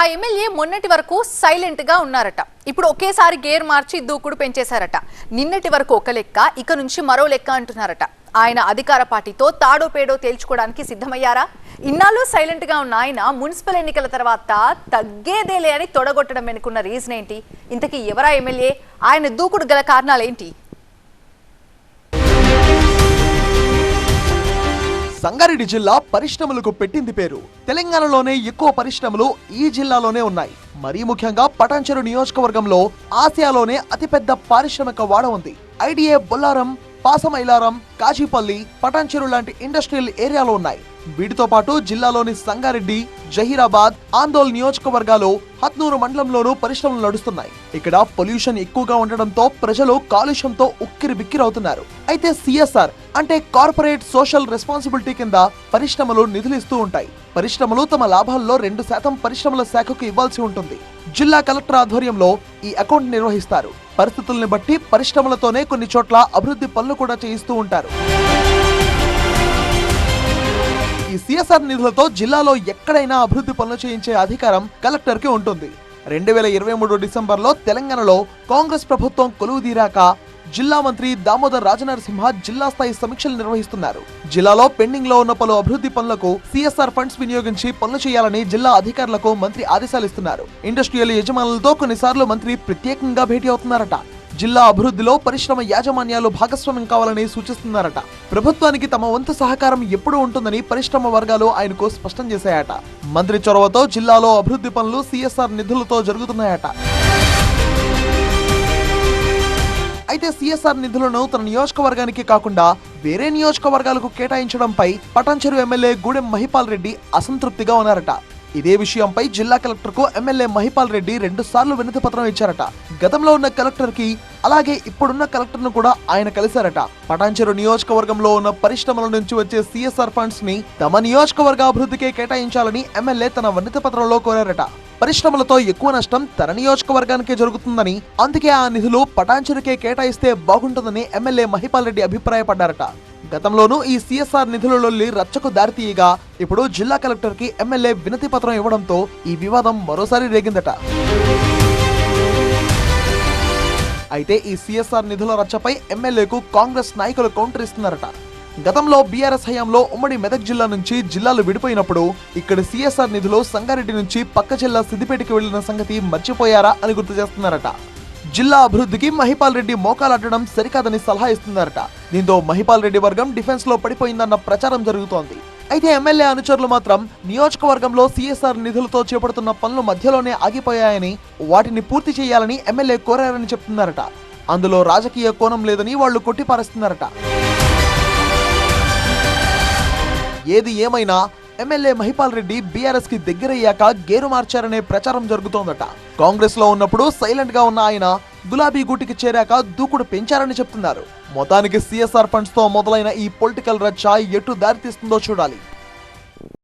ఆ ఎమ్మెల్యే మొన్నటి వరకు సైలెంట్ గా ఉన్నారట. ఇప్పుడు ఒకేసారి గేర్ మార్చి దూకుడు పెంచేశారట. నిన్నటి వరకు ఒక లెక్క, ఇక నుంచి మరో లెక్క అంటున్నారట. ఆయన అధికార పార్టీతో తాడో పేడో తేల్చుకోవడానికి సిద్ధమయ్యారా? ఇన్నాళ్ళు సైలెంట్ గా ఉన్న ఆయన మున్సిపల్ ఎన్నికల తర్వాత తగ్గేదేలే అని తొడగొట్టడం వెనుకున్న రీజన్ ఏంటి? ఇంతకీ ఎవరా ఎమ్మెల్యే? ఆయన దూకుడు గల కారణాలేంటి? సంగారెడ్డి జిల్లా పరిశ్రమలకు పెట్టింది పేరు. తెలంగాణలోనే ఎక్కువ పరిశ్రమలు ఈ జిల్లాలోనే ఉన్నాయి. మరీ ముఖ్యంగా పటాన్చెరు నియోజకవర్గంలో ఆసియాలోనే అతిపెద్ద పారిశ్రామిక వాడ ఉంది. ఐడిఏ బొల్లారం, పాసమైలారం, కాజీపల్లి, పటాన్చెరు లాంటి ఇండస్ట్రియల్ ఏరియాలో ఉన్నాయి. వీటితో పాటు జిల్లాలోని సంగారెడ్డి, జహీరాబాద్, ఆందోళ్ నియోజకవర్గాలు, హత్నూరు మండలంలోనూ పరిశ్రమలు నడుస్తున్నాయి. ఇక్కడ పొల్యూషన్ ఎక్కువగా ఉండడంతో ప్రజలు కాలుష్యంతో ఉక్కిరి బిక్కిరవుతున్నారు. అయితే సిఎస్ఆర్ అంటే కార్పొరేట్ సోషల్ రెస్పాన్సిబిలిటీ కింద పరిశ్రమలు నిధులిస్తూ ఉంటాయి. పరిశ్రమలు తమ లాభాల్లో 2% పరిశ్రమల శాఖకు ఇవ్వాల్సి ఉంటుంది. జిల్లా కలెక్టర్ ఆధ్వర్యంలో ఈ అకౌంట్ నిర్వహిస్తారు. పరిస్థితుల్ని బట్టి పరిశ్రమలతోనే కొన్ని చోట్ల అభివృద్ధి పనులు కూడా చేయిస్తూ ఉంటారు. ఈ సిఎస్ఆర్ నిధులతో జిల్లాలో ఎక్కడైనా అభివృద్ధి పనులు చేయించే అధికారం కలెక్టర్ కి ఉంటుంది. 2023 డిసెంబర్లో తెలంగాణలో కాంగ్రెస్ ప్రభుత్వం కొలువుదీరాక జిల్లా మంత్రి దామోదర్ రాజనరసింహ జిల్లా స్థాయి సమీక్షలు నిర్వహిస్తున్నారు. జిల్లాలో పెండింగ్ లో ఉన్న పలు అభివృద్ధి పనులకు సిఎస్ఆర్ ఫండ్స్ వినియోగించి పనులు చేయాలని జిల్లా అధికారులకు మంత్రి ఆదేశాలు ఇస్తున్నారు. ఇండస్ట్రియల్ యజమానులతో కొన్నిసార్లు మంత్రి ప్రత్యేకంగా భేటీ అవుతున్నారట. జిల్లా అభివృద్ధిలో పరిశ్రమ యాజమాన్యాలు భాగస్వామ్యం కావాలని సూచిస్తున్నారట. ప్రభుత్వానికి తమ వంతు సహకారం ఎప్పుడూ ఉంటుందని పరిశ్రమ వర్గాలు ఆయనకు స్పష్టం చేశాయట. మంత్రి చొరవతో జిల్లాలో అభివృద్ధి పనులు సిఎస్ఆర్ నిధులతో జరుగుతున్నాయట. అయితే సిఎస్ఆర్ నిధులను తన నియోజకవర్గానికి కాకుండా వేరే నియోజకవర్గాలకు కేటాయించడంపై పటాన్చెరు ఎమ్మెల్యే గూడెం మహిపాల్ రెడ్డి అసంతృప్తిగా ఉన్నారట. ఇదే విషయంపై జిల్లా కలెక్టర్ కు ఎమ్మెల్యే మహిపాల్ రెడ్డి 2 సార్లు వినతి పత్రం ఇచ్చారట. గతంలో ఉన్న కలెక్టర్ కి అలాగే ఇప్పుడున్న కలెక్టర్ ను కూడా ఆయన కలిశారట. పటాన్చెరు నియోజకవర్గంలో ఉన్న పరిశ్రమల నుంచి వచ్చే సిఎస్ఆర్ ఫండ్స్ ని తమ నియోజకవర్గ అభివృద్ధికే కేటాయించాలని ఎమ్మెల్యే తన వినతి పత్రంలో కోరారట. పరిశ్రమలతో ఎక్కువ నష్టం తన నియోజకవర్గానికే జరుగుతుందని, అందుకే ఆ నిధులు పటాన్చెరుకే కేటాయిస్తే బాగుంటుందని ఎమ్మెల్యే మహిపాల్ రెడ్డి అభిప్రాయపడ్డారట. గతంలోనూ ఈ సిఎస్ఆర్ నిధులలో రచ్చకు దారితీయగా ఇప్పుడు జిల్లా కలెక్టర్ కి ఎమ్మెల్యే వినతి పత్రం ఇవ్వడంతో ఈ వివాదం మరోసారి రేగిందట. అయితే ఈ సిఎస్ఆర్ నిధుల రచ్చపై ఎమ్మెల్యేకు కాంగ్రెస్ నాయకులు కౌంటర్ ఇస్తున్నారట. గతంలో బీఆర్ఎస్ హయాంలో ఉమ్మడి మెదక్ జిల్లా నుంచి జిల్లాలు విడిపోయినప్పుడు ఇక్కడ సిఎస్ఆర్ నిధులు సంగారెడ్డి నుంచి పక్క జిల్లా సిద్దిపేటకి వెళ్లిన సంగతి మర్చిపోయారా అని గుర్తు చేస్తున్నారట. జిల్లా అభివృద్ధికి మహిపాల్ రెడ్డి మోకాలడ్డడం సరికాదని సలహా ఇస్తున్నారట. దీంతో మహిపాల్ రెడ్డి వర్గం డిఫెన్స్ లో పడిపోయిందన్న ప్రచారం జరుగుతోంది. అయితే ఎమ్మెల్యే అనుచరులు మాత్రం నియోజకవర్గంలో సిఎస్ఆర్ నిధులతో చేపడుతున్న పనులు మధ్యలోనే ఆగిపోయాయని, వాటిని పూర్తి చేయాలని ఎమ్మెల్యే కోరారని చెప్తున్నారట. అందులో రాజకీయ కోణం లేదని వాళ్లు కొట్టిపారేస్తున్నారట. ఏది ఏమైనా ఎమ్మెల్యే మహిపాల్ రెడ్డి బీఆర్ఎస్ కి దగ్గరయ్యాక గేరు మార్చారనే ప్రచారం జరుగుతోందట. కాంగ్రెస్ లో ఉన్నప్పుడు సైలెంట్ గా ఉన్న ఆయన గులాబీ గూటికి చేరాక దూకుడు పెంచారని చెప్తున్నారు. మొత్తానికి సిఎస్ఆర్ ఫండ్స్ తో మొదలైన ఈ పొలిటికల్ రచ్చ ఎటు దారితీస్తుందో చూడాలి.